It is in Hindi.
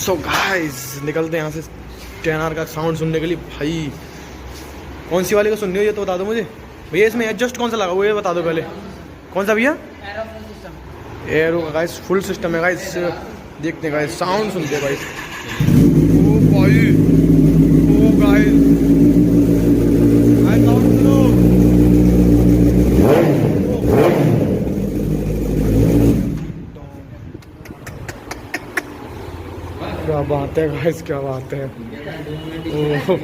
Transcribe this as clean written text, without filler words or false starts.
सो गाइस निकलते हैं यहाँ से 10R का साउंड सुनने के लिए। भाई कौन सी वाली को सुननी हो ये तो बता दो मुझे भैया। इसमें एडजस्ट कौन सा लगा वो ये बता दो पहले। कौन सा भैया? एरो का गाइस फुल सिस्टम है गाइस। देखते हैं गाइस साउंड सुनते हैं गाइस। ओ भाई ओ गाइस साउंड सुनो। क्या बात है गाइस क्या बात है। ओ